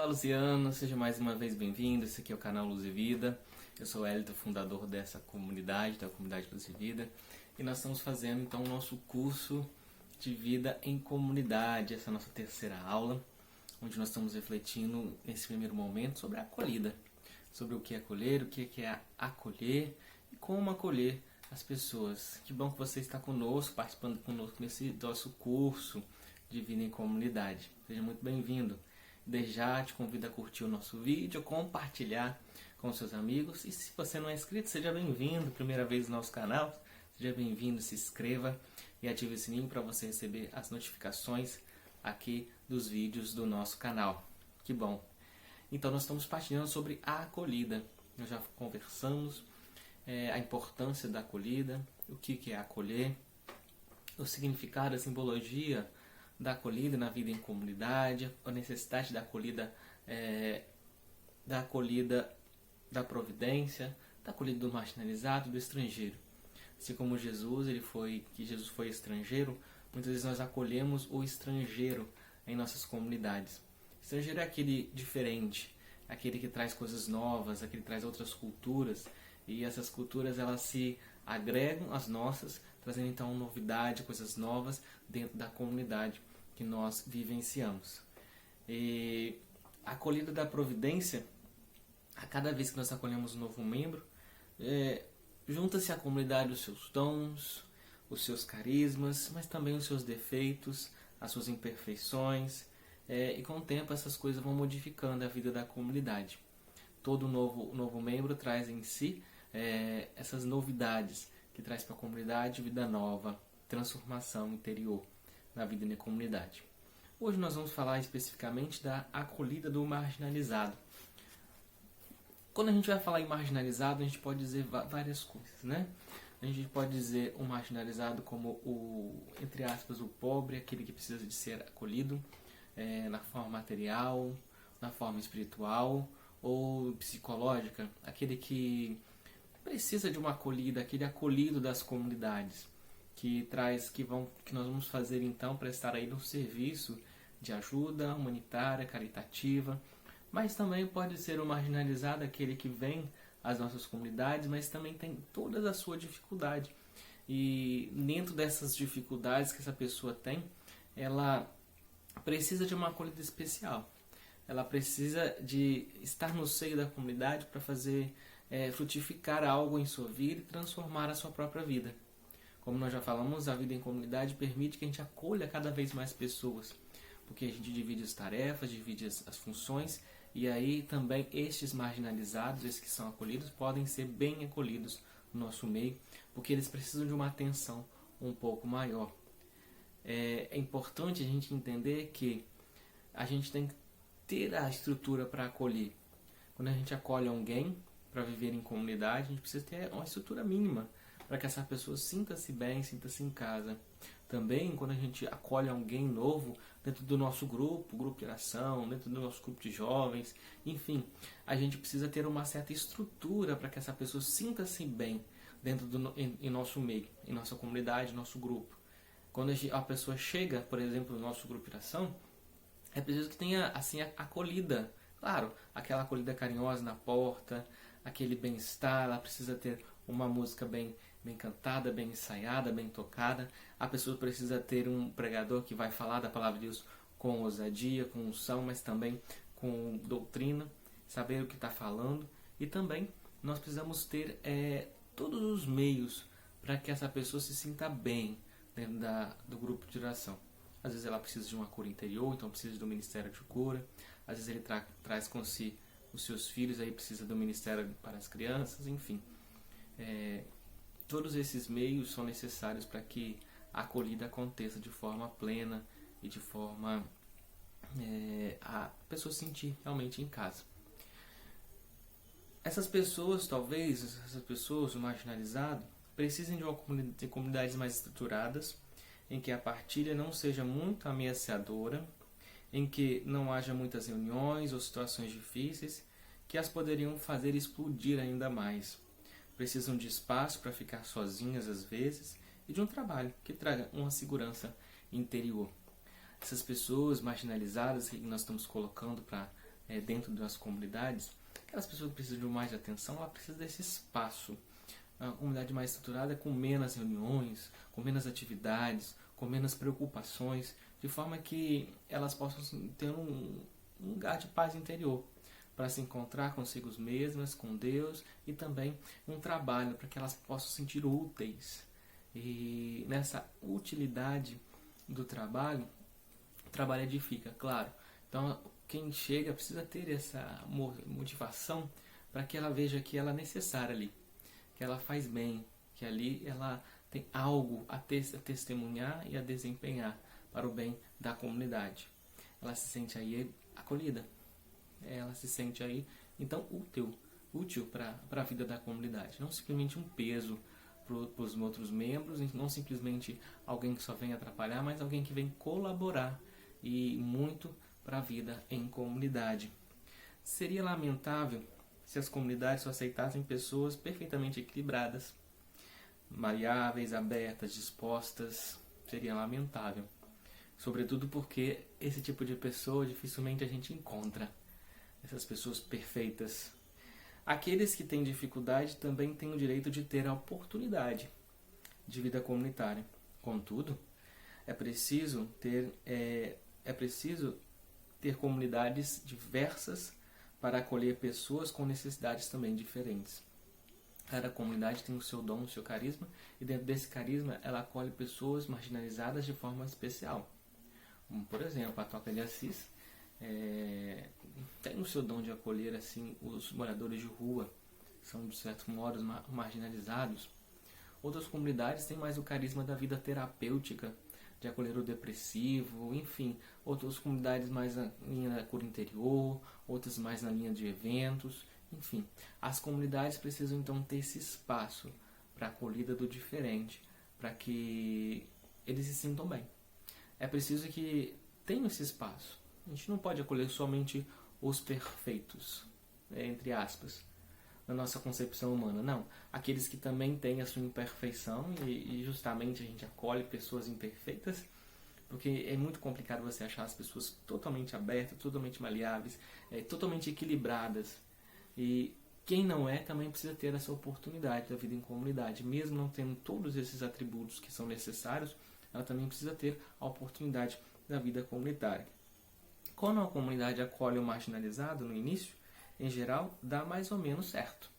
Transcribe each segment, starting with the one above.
Olá, Luciano, seja mais uma vez bem-vindo. Esse aqui é o canal Luz e Vida. Eu sou o Hélito, fundador dessa comunidade, da comunidade Luz e Vida. E nós estamos fazendo então o nosso curso de vida em comunidade. Essa é a nossa terceira aula, onde nós estamos refletindo nesse primeiro momento sobre a acolhida. Sobre o que é acolher, o que é acolher e como acolher as pessoas. Que bom que você está conosco, participando conosco nesse nosso curso de vida em comunidade. Seja muito bem-vindo. Desde já te convido a curtir o nosso vídeo, compartilhar com seus amigos. E se você não é inscrito, seja bem-vindo. Primeira vez no nosso canal, seja bem-vindo, se inscreva e ative o sininho para você receber as notificações aqui dos vídeos do nosso canal. Que bom! Então nós estamos partilhando sobre a acolhida. Nós já conversamos a importância da acolhida, o que é acolher, o significado, a simbologia da acolhida na vida em comunidade, a necessidade da acolhida da providência, da acolhida do marginalizado, do estrangeiro. Assim como Jesus foi estrangeiro, muitas vezes nós acolhemos o estrangeiro em nossas comunidades. O estrangeiro é aquele diferente, aquele que traz coisas novas, aquele que traz outras culturas, e essas culturas elas se agregam às nossas, trazendo então novidade, coisas novas dentro da comunidade que nós vivenciamos. E a acolhida da providência, a cada vez que nós acolhemos um novo membro, junta-se à comunidade os seus dons, os seus carismas, mas também os seus defeitos, as suas imperfeições, e com o tempo essas coisas vão modificando a vida da comunidade. Todo novo membro traz em si essas novidades, que traz para a comunidade vida nova, transformação interior na vida da comunidade. Hoje nós vamos falar especificamente da acolhida do marginalizado. Quando a gente vai falar em marginalizado, a gente pode dizer várias coisas, né? A gente pode dizer o marginalizado como entre aspas, o pobre, aquele que precisa de ser acolhido na forma material, na forma espiritual ou psicológica, aquele que precisa de uma acolhida, aquele acolhido das comunidades, que nós vamos fazer então para estar aí no serviço de ajuda humanitária, caritativa, mas também pode ser o marginalizado, aquele que vem às nossas comunidades, mas também tem toda a sua dificuldade. E dentro dessas dificuldades que essa pessoa tem, ela precisa de uma acolhida especial. Ela precisa de estar no seio da comunidade para fazer frutificar algo em sua vida e transformar a sua própria vida. Como nós já falamos, a vida em comunidade permite que a gente acolha cada vez mais pessoas, porque a gente divide as tarefas, divide as funções, e aí também estes marginalizados, esses que são acolhidos, podem ser bem acolhidos no nosso meio, porque eles precisam de uma atenção um pouco maior. É importante a gente entender que a gente tem que ter a estrutura para acolher. Quando a gente acolhe alguém para viver em comunidade, a gente precisa ter uma estrutura mínima para que essa pessoa sinta-se bem, sinta-se em casa. Também, quando a gente acolhe alguém novo dentro do nosso grupo de oração, dentro do nosso grupo de jovens, enfim, a gente precisa ter uma certa estrutura para que essa pessoa sinta-se bem dentro em nosso meio, em nossa comunidade, nosso grupo. Quando a pessoa chega, por exemplo, no nosso grupo de oração, é preciso que tenha assim a acolhida. Claro, aquela acolhida carinhosa na porta, aquele bem-estar, ela precisa ter uma música bem cantada, bem ensaiada, bem tocada. A pessoa precisa ter um pregador que vai falar da palavra de Deus com ousadia, com unção, mas também com doutrina, saber o que está falando. E também nós precisamos ter todos os meios para que essa pessoa se sinta bem dentro do grupo de oração. Às vezes ela precisa de uma cura interior, então precisa do ministério de cura. Às vezes ele traz com si os seus filhos, aí precisa do ministério para as crianças, enfim. Todos esses meios são necessários para que a acolhida aconteça de forma plena e de forma a pessoa se sentir realmente em casa. Essas pessoas, o marginalizado, precisam de comunidades mais estruturadas, em que a partilha não seja muito ameaçadora, em que não haja muitas reuniões ou situações difíceis que as poderiam fazer explodir ainda mais. Precisam de espaço para ficar sozinhas às vezes e de um trabalho que traga uma segurança interior. Essas pessoas marginalizadas que nós estamos colocando para dentro das comunidades, aquelas pessoas que precisam de mais atenção, ela precisa desse espaço. Uma comunidade mais estruturada com menos reuniões, com menos atividades, com menos preocupações, de forma que elas possam ter um lugar de paz interior, para se encontrar consigo mesmas, com Deus, e também um trabalho para que elas possam se sentir úteis. E nessa utilidade do trabalho, o trabalho edifica, claro. Então, quem chega precisa ter essa motivação para que ela veja que ela é necessária ali, que ela faz bem, que ali ela tem algo a testemunhar e a desempenhar para o bem da comunidade. Ela se sente aí acolhida, ela se sente aí então útil para a vida da comunidade, não simplesmente um peso para os outros membros, não simplesmente alguém que só vem atrapalhar, mas alguém que vem colaborar e muito para a vida em comunidade. Seria lamentável se as comunidades só aceitassem pessoas perfeitamente equilibradas, maleáveis, abertas, dispostas. Seria lamentável. Sobretudo porque esse tipo de pessoa dificilmente a gente encontra. Essas pessoas perfeitas. Aqueles que têm dificuldade também têm o direito de ter a oportunidade de vida comunitária. Contudo, é preciso ter comunidades diversas para acolher pessoas com necessidades também diferentes. Cada comunidade tem o seu dom, o seu carisma, e dentro desse carisma ela acolhe pessoas marginalizadas de forma especial. Como, por exemplo, a Toca de Assis tem o seu dom de acolher assim os moradores de rua, são de certo modo marginalizados. Outras comunidades têm mais o carisma da vida terapêutica, de acolher o depressivo, enfim. Outras comunidades mais na linha da cura interior, outras mais na linha de eventos, enfim. As comunidades precisam então ter esse espaço para a acolhida do diferente, para que eles se sintam bem. É preciso que tenham esse espaço. A gente não pode acolher somente os perfeitos, entre aspas, na nossa concepção humana. Não. Aqueles que também têm a sua imperfeição e justamente a gente acolhe pessoas imperfeitas, porque é muito complicado você achar as pessoas totalmente abertas, totalmente maleáveis, totalmente equilibradas. E quem não é também precisa ter essa oportunidade da vida em comunidade. Mesmo não tendo todos esses atributos que são necessários, ela também precisa ter a oportunidade da vida comunitária. Quando a comunidade acolhe o marginalizado no início, em geral, dá mais ou menos certo.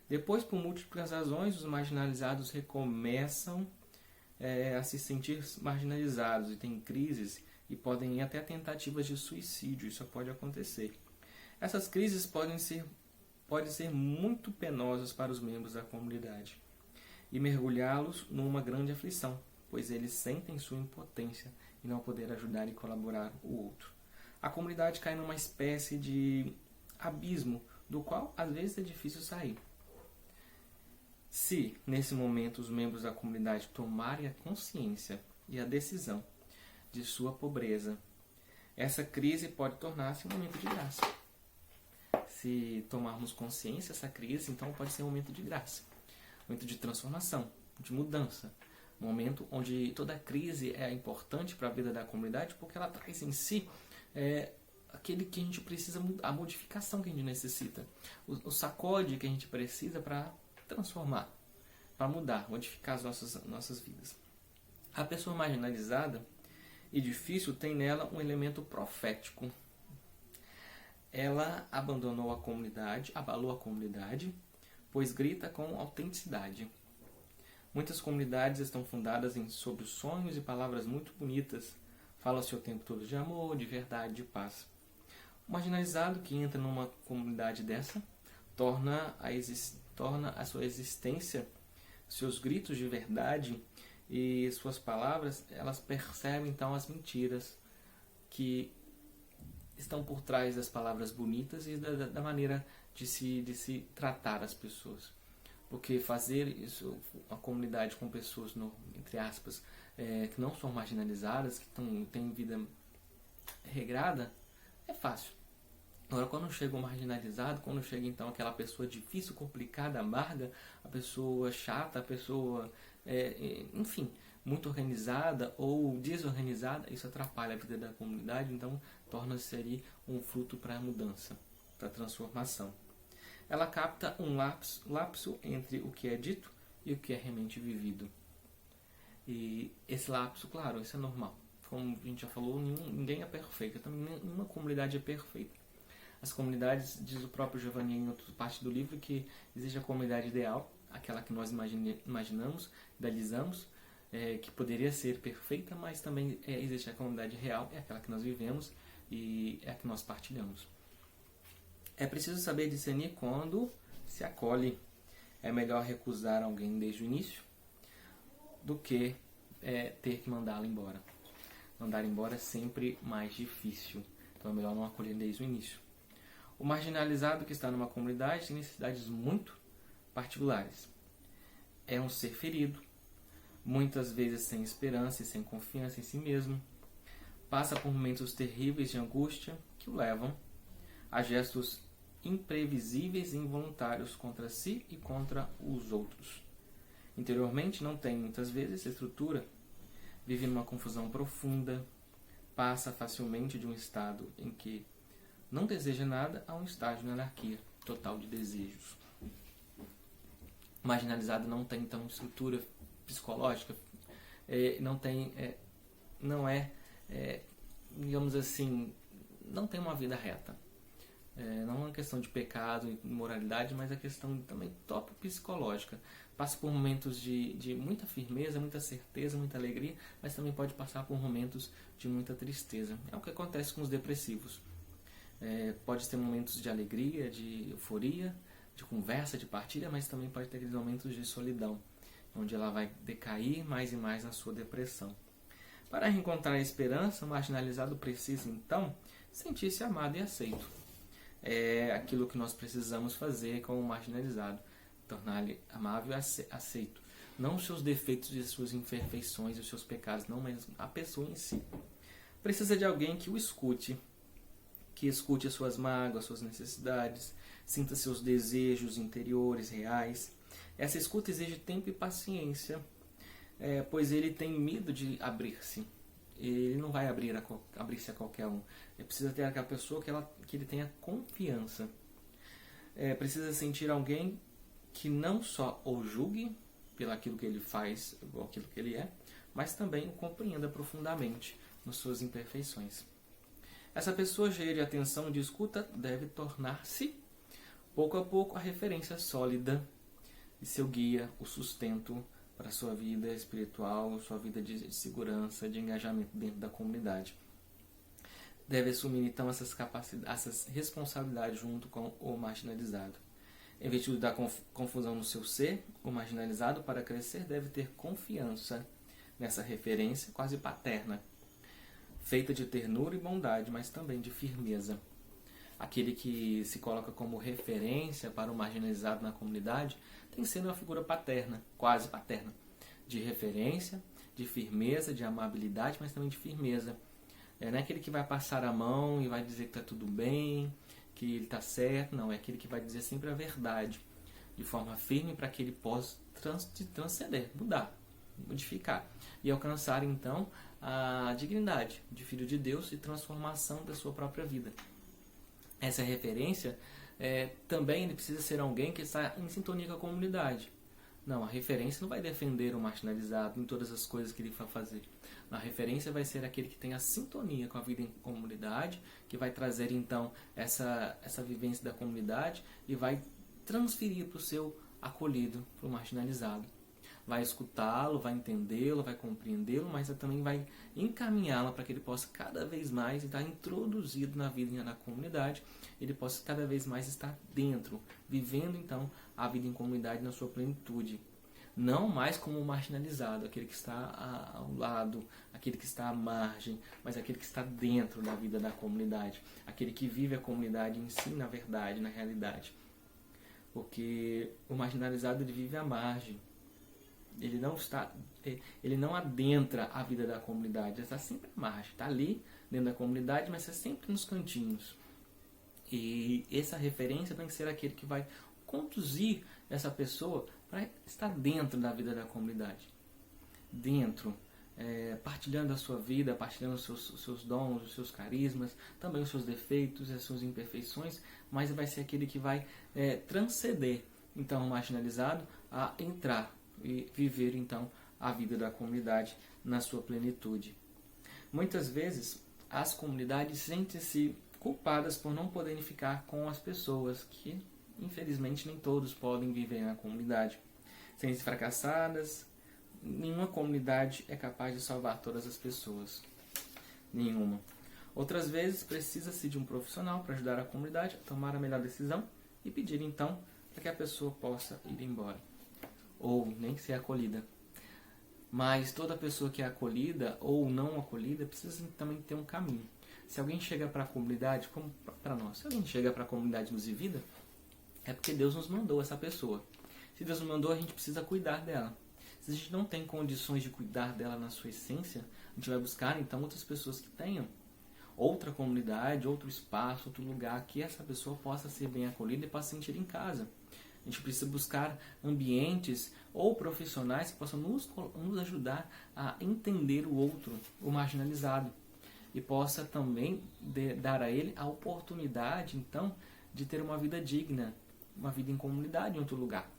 Depois, por múltiplas razões, os marginalizados recomeçam a se sentir marginalizados e têm crises e podem ir até tentativas de suicídio. Isso pode acontecer. Essas crises podem ser muito penosas para os membros da comunidade e mergulhá-los numa grande aflição, pois eles sentem sua impotência e não poder ajudar e colaborar o outro. A comunidade cai numa espécie de abismo, do qual às vezes é difícil sair. Se, nesse momento, os membros da comunidade tomarem a consciência e a decisão de sua pobreza, essa crise pode tornar-se um momento de graça. Se tomarmos consciência dessa crise, então pode ser um momento de graça, um momento de transformação, de mudança. Um momento onde toda crise é importante para a vida da comunidade, porque ela traz em si aquele que a gente precisa, a modificação que a gente necessita, o sacode que a gente precisa para transformar, para mudar, modificar as nossas vidas. A pessoa marginalizada e difícil tem nela um elemento profético. Ela abandonou a comunidade, abalou a comunidade, pois grita com autenticidade. Muitas comunidades estão fundadas sobre sonhos e palavras muito bonitas. Fala-se o tempo todo de amor, de verdade, de paz. O marginalizado que entra numa comunidade dessa torna a sua existência, seus gritos de verdade e suas palavras, elas percebem então as mentiras que estão por trás das palavras bonitas e da maneira de se tratar as pessoas. Porque fazer isso, uma comunidade com pessoas, entre aspas, que não são marginalizadas, que têm vida regrada, é fácil. Agora, quando chega o marginalizado, quando chega então aquela pessoa difícil, complicada, amarga, a pessoa chata, a pessoa, enfim, muito organizada ou desorganizada, isso atrapalha a vida da comunidade, então torna-se ali um fruto para a mudança, para a transformação. Ela capta um lapso entre o que é dito e o que é realmente vivido. E esse lapso, claro, isso é normal. Como a gente já falou, ninguém é perfeito, também nenhuma comunidade é perfeita. As comunidades, diz o próprio Giovanni em outra parte do livro, que existe a comunidade ideal, aquela que nós imaginamos, idealizamos, que poderia ser perfeita, mas também existe a comunidade real, é aquela que nós vivemos e é a que nós partilhamos. É preciso saber discernir quando se acolhe. É melhor recusar alguém desde o início do que ter que mandá-lo embora. Mandar embora é sempre mais difícil, então é melhor não acolher desde o início. O marginalizado que está numa comunidade tem necessidades muito particulares. É um ser ferido, muitas vezes sem esperança e sem confiança em si mesmo. Passa por momentos terríveis de angústia que o levam a gestos imprevisíveis e involuntários contra si e contra os outros. Interiormente não tem muitas vezes estrutura, vive numa confusão profunda, passa facilmente de um estado em que não deseja nada a um estágio de anarquia total de desejos. O marginalizado não tem então estrutura psicológica, digamos assim, não tem uma vida reta. Não é uma questão de pecado e imoralidade, mas é questão também top psicológica. Passa por momentos de muita firmeza, muita certeza, muita alegria, mas também pode passar por momentos de muita tristeza. É o que acontece com os depressivos. Pode ter momentos de alegria, de euforia, de conversa, de partilha, mas também pode ter aqueles momentos de solidão, onde ela vai decair mais e mais na sua depressão. Para reencontrar a esperança, o marginalizado precisa, então, sentir-se amado e aceito. É aquilo que nós precisamos fazer com o marginalizado, tornar-lhe amável e aceito. Não os seus defeitos e as suas imperfeições e os seus pecados, não, mas a pessoa em si. Precisa de alguém que o escute, que escute as suas mágoas, as suas necessidades, sinta seus desejos interiores reais. Essa escuta exige tempo e paciência, pois ele tem medo de abrir-se. Ele não vai abrir-se a qualquer um. Precisa ter aquela pessoa que ele tenha confiança. Precisa sentir alguém que não só o julgue pelo aquilo que ele faz, ou aquilo que ele é, mas também o compreenda profundamente nas suas imperfeições. Essa pessoa cheia de atenção e de escuta deve tornar-se, pouco a pouco, a referência sólida e seu guia, o sustento para a sua vida espiritual, sua vida de segurança, de engajamento dentro da comunidade. Deve assumir então essas responsabilidades junto com o marginalizado. Em virtude da confusão no seu ser, o marginalizado, para crescer, deve ter confiança nessa referência quase paterna, feita de ternura e bondade, mas também de firmeza. Aquele que se coloca como referência para o marginalizado na comunidade tem que ser uma figura paterna, quase paterna, de referência, de firmeza, de amabilidade, mas também de firmeza. Não é aquele que vai passar a mão e vai dizer que está tudo bem, que ele está certo, não, é aquele que vai dizer sempre a verdade, de forma firme para que ele possa transcender, mudar, modificar e alcançar então a dignidade de filho de Deus e transformação da sua própria vida. Essa referência também ele precisa ser alguém que está em sintonia com a comunidade. Não, a referência não vai defender o marginalizado em todas as coisas que ele vai fazer. A referência vai ser aquele que tem a sintonia com a vida em comunidade, que vai trazer então essa vivência da comunidade e vai transferir para o seu acolhido, para o marginalizado. Vai escutá-lo, vai entendê-lo, vai compreendê-lo, mas também vai encaminhá-lo para que ele possa cada vez mais estar introduzido na vida da comunidade, ele possa cada vez mais estar dentro, vivendo então a vida em comunidade na sua plenitude. Não mais como um marginalizado, aquele que está ao lado, aquele que está à margem, mas aquele que está dentro da vida da comunidade, aquele que vive a comunidade em si, na verdade, na realidade. Porque o marginalizado ele vive à margem. Ele não adentra a vida da comunidade, ele está sempre à margem, está ali dentro da comunidade, mas está sempre nos cantinhos. E essa referência tem que ser aquele que vai conduzir essa pessoa para estar dentro da vida da comunidade. dentro, partilhando a sua vida, partilhando os seus dons, os seus carismas, também os seus defeitos, as suas imperfeições, mas vai ser aquele que vai transcender, então, o marginalizado a entrar e viver, então, a vida da comunidade na sua plenitude. Muitas vezes, as comunidades sentem-se culpadas por não poderem ficar com as pessoas que, infelizmente, nem todos podem viver na comunidade. Sentem-se fracassadas. Nenhuma comunidade é capaz de salvar todas as pessoas. Nenhuma. Outras vezes, precisa-se de um profissional para ajudar a comunidade a tomar a melhor decisão e pedir, então, para que a pessoa possa ir embora. Ou nem ser acolhida. Mas toda pessoa que é acolhida ou não acolhida precisa também ter um caminho. Se alguém chega para a comunidade, como para nós, se alguém chega para a comunidade Luz e Vida, é porque Deus nos mandou essa pessoa. Se Deus nos mandou, a gente precisa cuidar dela. Se a gente não tem condições de cuidar dela na sua essência, a gente vai buscar então outras pessoas que tenham outra comunidade, outro espaço, outro lugar que essa pessoa possa ser bem acolhida e possa se sentir em casa. A gente precisa buscar ambientes ou profissionais que possam nos ajudar a entender o outro, o marginalizado, e possa também dar a ele a oportunidade, então, de ter uma vida digna, uma vida em comunidade em outro lugar.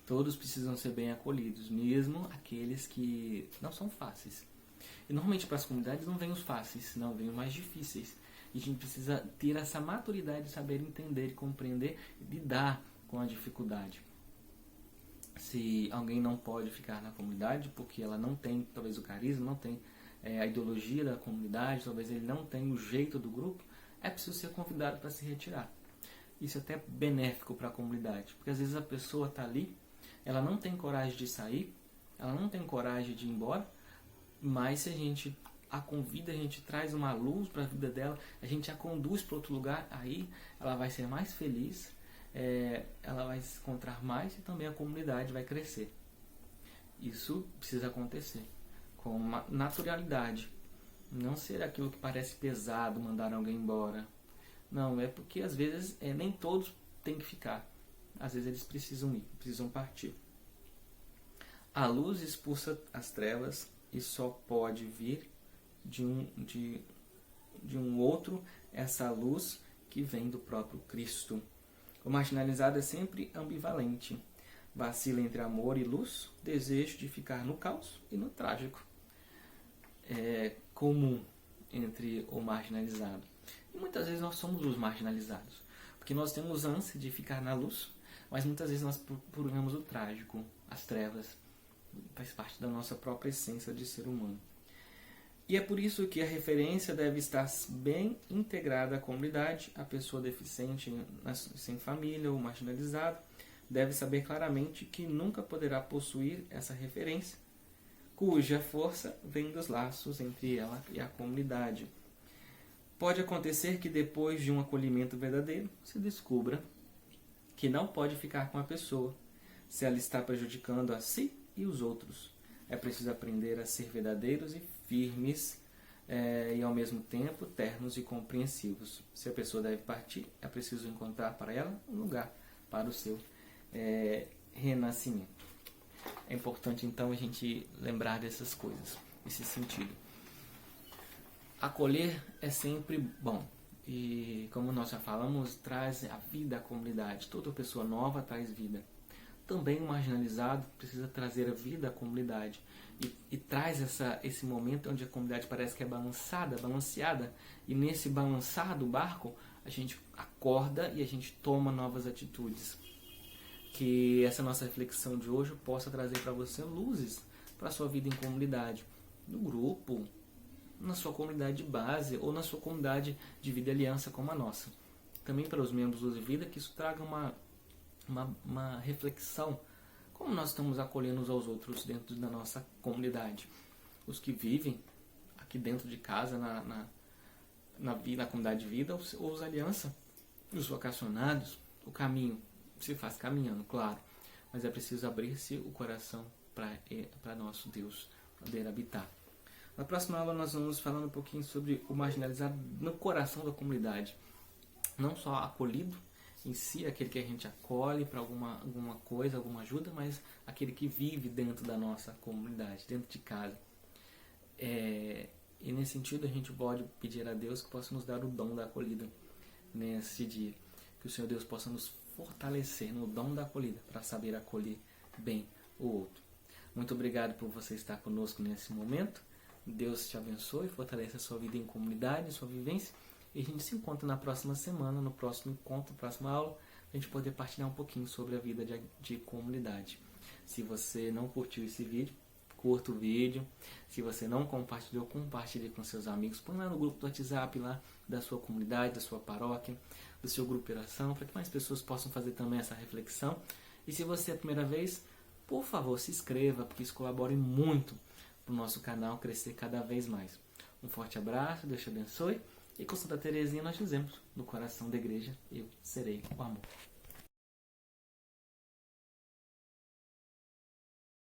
Todos precisam ser bem acolhidos, mesmo aqueles que não são fáceis. E normalmente para as comunidades não vêm os fáceis, não, vêm os mais difíceis. E a gente precisa ter essa maturidade de saber entender, compreender e lidar com a dificuldade. Se alguém não pode ficar na comunidade porque ela não tem talvez o carisma, não tem a ideologia da comunidade, talvez ele não tenha o jeito do grupo, é preciso ser convidado para se retirar. Isso é até benéfico para a comunidade, porque às vezes a pessoa está ali, ela não tem coragem de sair, ela não tem coragem de ir embora, mas se a gente a convida, a gente traz uma luz para a vida dela, a gente a conduz para outro lugar, aí ela vai ser mais feliz, ela vai se encontrar mais e também a comunidade vai crescer. Isso precisa acontecer com uma naturalidade, não ser aquilo que parece pesado mandar alguém embora. Não, é porque às vezes nem todos têm que ficar, às vezes eles precisam ir, precisam partir. A luz expulsa as trevas e só pode vir de um outro essa luz que vem do próprio Cristo. O marginalizado é sempre ambivalente. Vacila entre amor e luz, desejo de ficar no caos e no trágico. É comum entre o marginalizado. E muitas vezes nós somos os marginalizados, porque nós temos ânsia de ficar na luz, mas muitas vezes nós procuramos o trágico, as trevas. Faz parte da nossa própria essência de ser humano. E é por isso que a referência deve estar bem integrada à comunidade. A pessoa deficiente, sem família ou marginalizado, deve saber claramente que nunca poderá possuir essa referência, cuja força vem dos laços entre ela e a comunidade. Pode acontecer que depois de um acolhimento verdadeiro, se descubra que não pode ficar com a pessoa, se ela está prejudicando a si e os outros. É preciso aprender a ser verdadeiros e firmes e ao mesmo tempo ternos e compreensivos. Se a pessoa deve partir, é preciso encontrar para ela um lugar para o seu renascimento. É importante então a gente lembrar dessas coisas, esse sentido. Acolher é sempre bom e, como nós já falamos, traz a vida à comunidade. Toda pessoa nova traz vida. Também o marginalizado precisa trazer a vida à comunidade e traz esse momento onde a comunidade parece que é balanceada, e nesse balançar do barco a gente acorda e a gente toma novas atitudes. Que essa nossa reflexão de hoje possa trazer para você luzes para a sua vida em comunidade, no grupo, na sua comunidade de base ou na sua comunidade de vida e aliança como a nossa. Também para os membros do Luz e Vida, que isso traga uma reflexão, como nós estamos acolhendo uns aos outros dentro da nossa comunidade. Os que vivem aqui dentro de casa, na comunidade de vida, ou os aliança, os vocacionados. O caminho se faz caminhando, claro, mas é preciso abrir-se o coração para nosso Deus poder habitar. Na próxima aula nós vamos falar um pouquinho sobre o marginalizado no coração da comunidade, não só acolhido em si, aquele que a gente acolhe para alguma coisa, alguma ajuda, mas aquele que vive dentro da nossa comunidade, dentro de casa. E nesse sentido a gente pode pedir a Deus que possa nos dar o dom da acolhida nesse dia. Que o Senhor Deus possa nos fortalecer no dom da acolhida para saber acolher bem o outro. Muito obrigado por você estar conosco nesse momento. Deus te abençoe, fortaleça a sua vida em comunidade, sua vivência. E a gente se encontra na próxima semana, no próximo encontro, na próxima aula, para a gente poder partilhar um pouquinho sobre a vida de comunidade. Se você não curtiu esse vídeo, curta o vídeo. Se você não compartilhou, compartilhe com seus amigos. Põe lá no grupo do WhatsApp lá da sua comunidade, da sua paróquia, do seu grupo de oração, para que mais pessoas possam fazer também essa reflexão. E se você é a primeira vez, por favor, se inscreva, porque isso colabora muito para o nosso canal crescer cada vez mais. Um forte abraço, Deus te abençoe. E com Santa Teresinha nós dizemos, no coração da igreja, eu serei o amor.